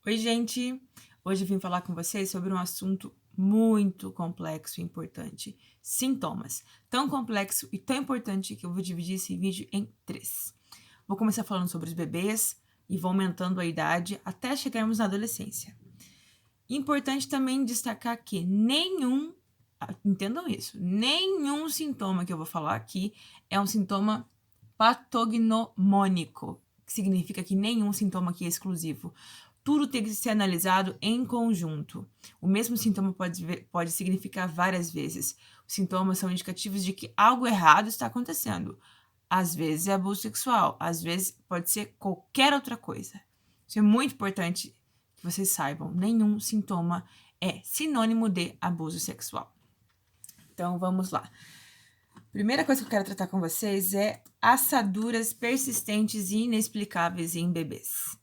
Oi, gente! Hoje eu vim falar com vocês sobre um assunto muito complexo e importante: sintomas. Tão complexo e tão importante que eu vou dividir esse vídeo em três. Vou começar falando sobre os bebês e vou aumentando a idade até chegarmos na adolescência. Importante também destacar que entendam isso, nenhum sintoma que eu vou falar aqui é um sintoma patognomônico, que significa que nenhum sintoma aqui é exclusivo. Tudo tem que ser analisado em conjunto. O mesmo sintoma pode significar várias vezes. Os sintomas são indicativos de que algo errado está acontecendo. Às vezes é abuso sexual, às vezes pode ser qualquer outra coisa. Isso é muito importante que vocês saibam. Nenhum sintoma é sinônimo de abuso sexual. Então, vamos lá. Primeira coisa que eu quero tratar com vocês é assaduras persistentes e inexplicáveis em bebês.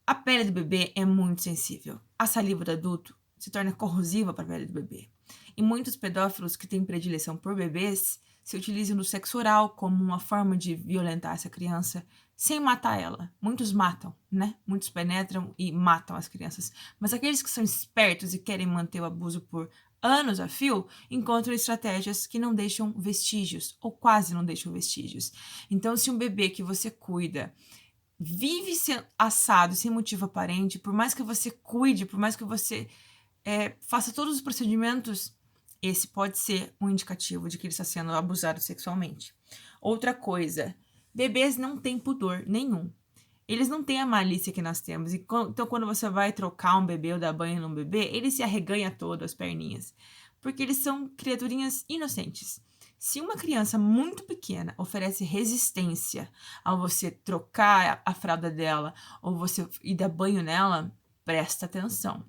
A pele do bebê é muito sensível. A saliva do adulto se torna corrosiva para a pele do bebê. E muitos pedófilos que têm predileção por bebês se utilizam do sexo oral como uma forma de violentar essa criança sem matar ela. Muitos matam, né? Muitos penetram e matam as crianças. Mas aqueles que são espertos e querem manter o abuso por anos a fio, encontram estratégias que não deixam vestígios, ou quase não deixam vestígios. Então, se um bebê que você cuida vive sendo assado sem motivo aparente, por mais que você cuide, por mais que você faça todos os procedimentos, esse pode ser um indicativo de que ele está sendo abusado sexualmente. Outra coisa, bebês não têm pudor nenhum. Eles não têm a malícia que nós temos. Então, quando você vai trocar um bebê ou dar banho num bebê, ele se arreganha todo as perninhas. Porque eles são criaturinhas inocentes. Se uma criança muito pequena oferece resistência ao você trocar a fralda dela ou você ir dar banho nela, presta atenção.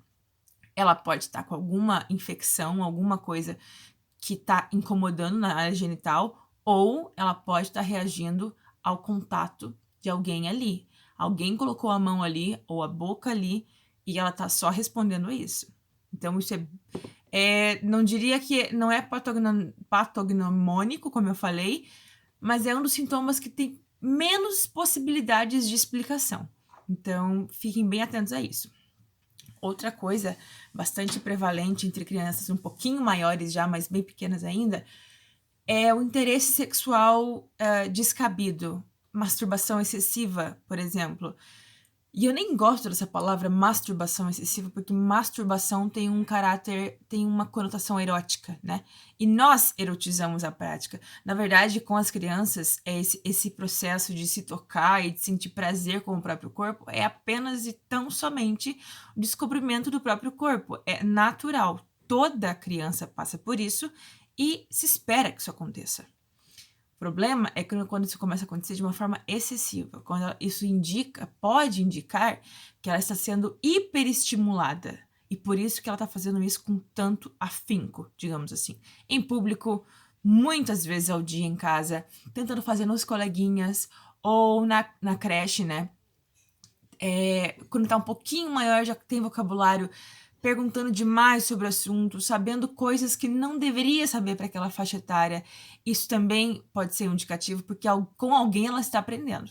Ela pode estar com alguma infecção, alguma coisa que está incomodando na área genital, ou ela pode estar reagindo ao contato de alguém ali. Alguém colocou a mão ali ou a boca ali e ela está só respondendo a isso. Então, isso não diria que não é patognomônico, como eu falei, mas é um dos sintomas que tem menos possibilidades de explicação. Então, fiquem bem atentos a isso. Outra coisa bastante prevalente entre crianças um pouquinho maiores já, mas bem pequenas ainda, é o interesse sexual descabido. Masturbação excessiva, por exemplo. E eu nem gosto dessa palavra masturbação excessiva, porque masturbação tem um caráter, tem uma conotação erótica, né? E nós erotizamos a prática. Na verdade, com as crianças, esse processo de se tocar e de sentir prazer com o próprio corpo é apenas e tão somente o descobrimento do próprio corpo. É natural. Toda criança passa por isso e se espera que isso aconteça. O problema é quando isso começa a acontecer de uma forma excessiva, quando isso pode indicar que ela está sendo hiperestimulada e por isso que ela está fazendo isso com tanto afinco, digamos assim, em público, muitas vezes ao dia em casa, tentando fazer nos coleguinhas ou na creche, né? Quando está um pouquinho maior, já tem vocabulário, perguntando demais sobre o assunto, sabendo coisas que não deveria saber para aquela faixa etária. Isso também pode ser um indicativo, porque com alguém ela está aprendendo.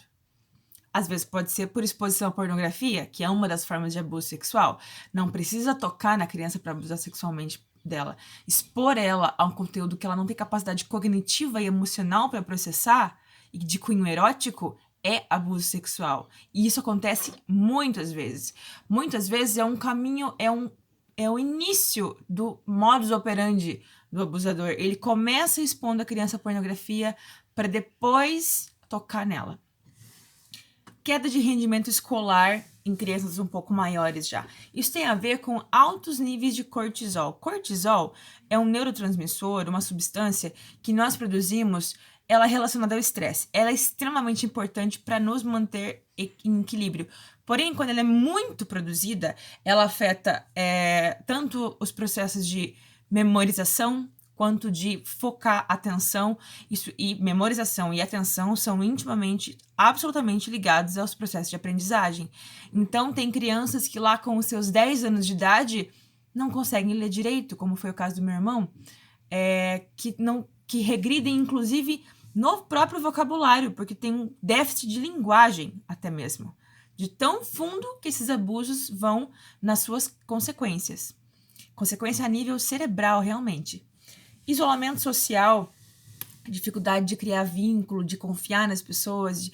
Às vezes pode ser por exposição à pornografia, que é uma das formas de abuso sexual. Não precisa tocar na criança para abusar sexualmente dela. Expor ela a um conteúdo que ela não tem capacidade cognitiva e emocional para processar, e de cunho erótico, é abuso sexual. E isso acontece muitas vezes. Muitas vezes é um caminho, é o início do modus operandi do abusador. Ele começa expondo a criança à pornografia para depois tocar nela. Queda de rendimento escolar em crianças um pouco maiores já. Isso tem a ver com altos níveis de cortisol. Cortisol é um neurotransmissor, uma substância que nós produzimos, ela é relacionada ao estresse. Ela é extremamente importante para nos manter em equilíbrio. Porém, quando ela é muito produzida, ela afeta tanto os processos de memorização, quanto de focar atenção. E memorização e atenção são intimamente, absolutamente ligados aos processos de aprendizagem. Então, tem crianças que lá com os seus 10 anos de idade não conseguem ler direito, como foi o caso do meu irmão, que regridem, inclusive, no próprio vocabulário, porque tem um déficit de linguagem até mesmo. de tão fundo que esses abusos vão nas suas consequências. Consequência a nível cerebral, realmente. Isolamento social, dificuldade de criar vínculo, de confiar nas pessoas,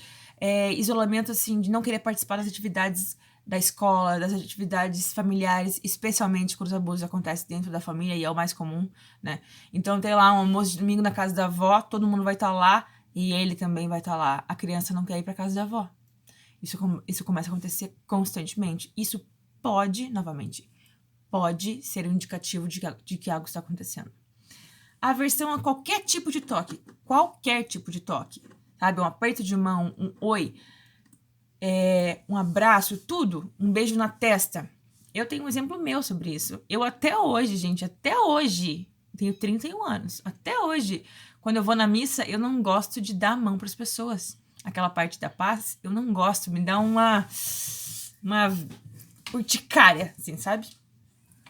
isolamento, assim, de não querer participar das atividades da escola, das atividades familiares, especialmente quando os abusos acontecem dentro da família, e é o mais comum, né? Então, tem lá um almoço de domingo na casa da avó, todo mundo vai estar lá, e ele também vai estar lá. A criança não quer ir para casa da avó. Isso começa a acontecer constantemente. Isso novamente, pode ser um indicativo de que algo está acontecendo. Aversão a qualquer tipo de toque. Qualquer tipo de toque. Sabe? Um aperto de mão, um oi, um abraço, tudo. Um beijo na testa. Eu tenho um exemplo meu sobre isso. Eu até hoje, gente, tenho 31 anos. Até hoje, quando eu vou na missa, eu não gosto de dar a mão para as pessoas. Aquela parte da paz, eu não gosto. Me dá uma urticária, assim, sabe?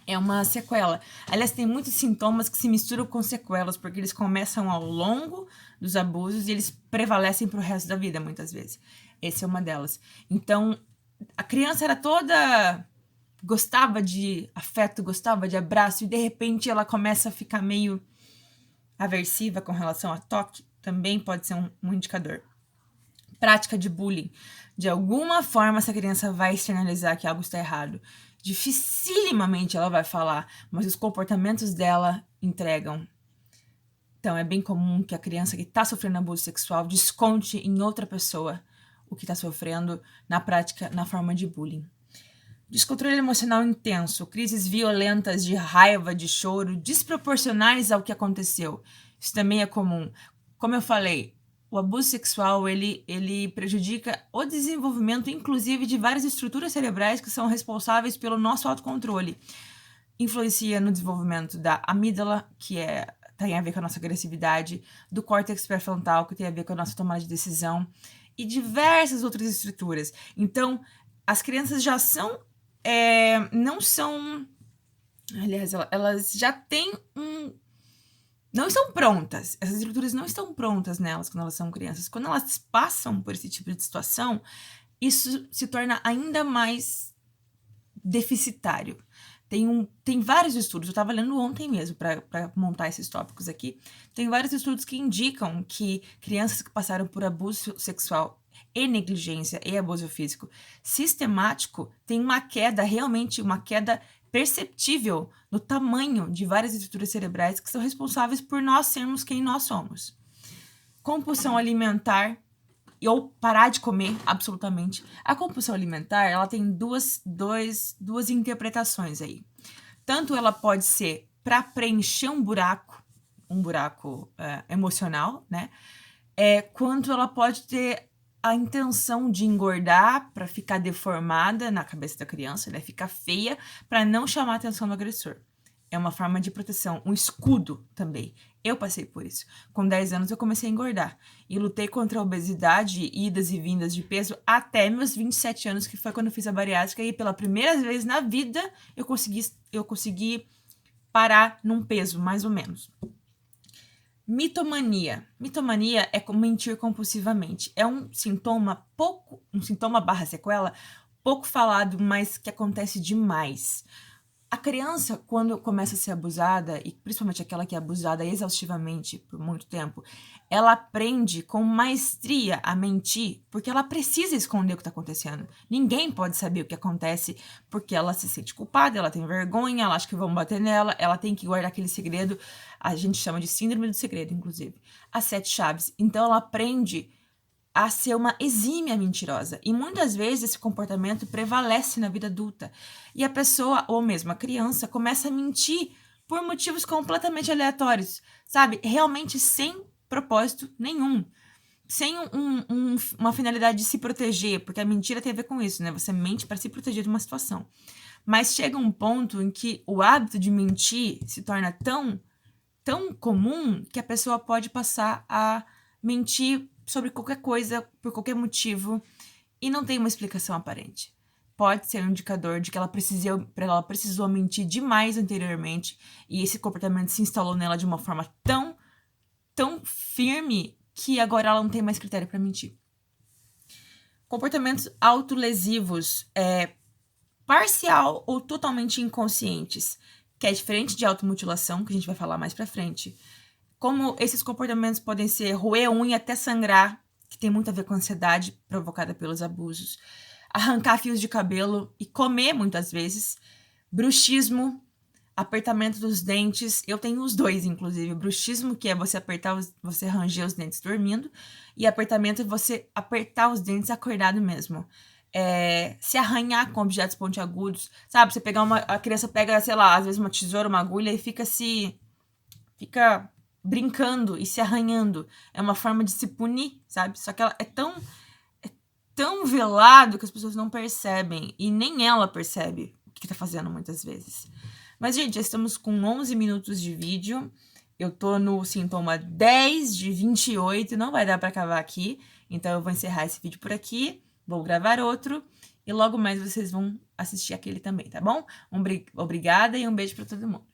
É uma sequela. Aliás, tem muitos sintomas que se misturam com sequelas, porque eles começam ao longo dos abusos e eles prevalecem pro resto da vida, muitas vezes. Essa é uma delas. Então, a criança era toda... gostava de afeto, gostava de abraço, e de repente ela começa a ficar meio aversiva com relação a toque. Também pode ser um indicador. Prática de bullying. De alguma forma, essa criança vai externalizar que algo está errado. Dificilmente ela vai falar, mas os comportamentos dela entregam. Então, é bem comum que a criança que está sofrendo abuso sexual desconte em outra pessoa o que está sofrendo na prática, na forma de bullying. Descontrole emocional intenso, crises violentas de raiva, de choro, desproporcionais ao que aconteceu. Isso também é comum. Como eu falei, o abuso sexual, ele prejudica o desenvolvimento, inclusive, de várias estruturas cerebrais que são responsáveis pelo nosso autocontrole. Influencia no desenvolvimento da amígdala, que tem a ver com a nossa agressividade, do córtex pré-frontal, que tem a ver com a nossa tomada de decisão, e diversas outras estruturas. Então, as crianças já são... não são... Aliás, elas já têm não estão prontas. Essas estruturas não estão prontas nelas quando elas são crianças. Quando elas passam por esse tipo de situação, isso se torna ainda mais deficitário. Tem vários estudos, eu estava lendo ontem mesmo para montar esses tópicos aqui. Tem vários estudos que indicam que crianças que passaram por abuso sexual e negligência e abuso físico sistemático têm realmente uma queda perceptível no tamanho de várias estruturas cerebrais que são responsáveis por nós sermos quem nós somos. Compulsão alimentar ou parar de comer, absolutamente. A compulsão alimentar, ela tem duas interpretações aí. Tanto ela pode ser para preencher um buraco emocional, né? Quanto ela pode ter a intenção de engordar para ficar deformada na cabeça da criança, né? Ficar feia para não chamar a atenção do agressor. É uma forma de proteção, um escudo também. Eu passei por isso. Com 10 anos eu comecei a engordar. E lutei contra a obesidade, idas e vindas de peso, até meus 27 anos, que foi quando eu fiz a bariátrica. E pela primeira vez na vida eu consegui parar num peso, mais ou menos. Mitomania. Mitomania é mentir compulsivamente. É um sintoma barra sequela, pouco falado, mas que acontece demais. A criança, quando começa a ser abusada, e principalmente aquela que é abusada exaustivamente por muito tempo, ela aprende com maestria a mentir, porque ela precisa esconder o que está acontecendo. Ninguém pode saber o que acontece, porque ela se sente culpada, ela tem vergonha, ela acha que vão bater nela, ela tem que guardar aquele segredo. A gente chama de síndrome do segredo, inclusive. As 7 chaves. Então, ela aprende a ser uma exímia mentirosa. E muitas vezes esse comportamento prevalece na vida adulta. E a pessoa, ou mesmo a criança, começa a mentir por motivos completamente aleatórios, sabe? Realmente sem propósito nenhum. Sem uma finalidade de se proteger, porque a mentira tem a ver com isso, né? Você mente para se proteger de uma situação. Mas chega um ponto em que o hábito de mentir se torna tão comum que a pessoa pode passar a mentir sobre qualquer coisa, por qualquer motivo, e não tem uma explicação aparente. Pode ser um indicador de que ela precisou mentir demais anteriormente, e esse comportamento se instalou nela de uma forma tão firme que agora ela não tem mais critério para mentir. Comportamentos autolesivos, parcial ou totalmente inconscientes, que é diferente de automutilação, que a gente vai falar mais pra frente. Como esses comportamentos podem ser roer unha até sangrar, que tem muito a ver com a ansiedade provocada pelos abusos, arrancar fios de cabelo e comer muitas vezes, bruxismo, apertamento dos dentes. Eu tenho os dois, inclusive. Bruxismo, que é você você ranger os dentes dormindo, e apertamento é você apertar os dentes acordado mesmo. Se arranhar com objetos pontiagudos, sabe? Você pegar a criança pega, sei lá, às vezes uma tesoura, uma agulha e fica brincando e se arranhando. É uma forma de se punir, sabe? Só que ela é tão velado que as pessoas não percebem. E nem ela percebe o que tá fazendo muitas vezes. Mas, gente, já estamos com 11 minutos de vídeo. Eu tô no sintoma 10 de 28. Não vai dar pra acabar aqui. Então, eu vou encerrar esse vídeo por aqui. Vou gravar outro. E logo mais vocês vão assistir aquele também, tá bom? Obrigada e um beijo pra todo mundo.